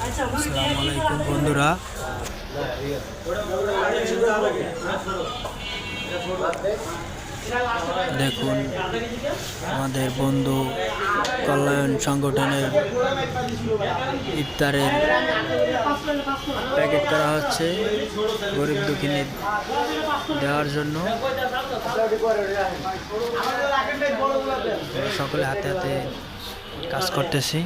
আসসালামু আলাইকুম বন্ধুরা, দেখুন আমাদের বন্ধু কল্যাণ সংগঠনের ইফতারের প্যাকেট করা হচ্ছে গরিব দুঃখীদের দেওয়ার জন্য। সকলে হাতে হাতে কাজ করতেছি।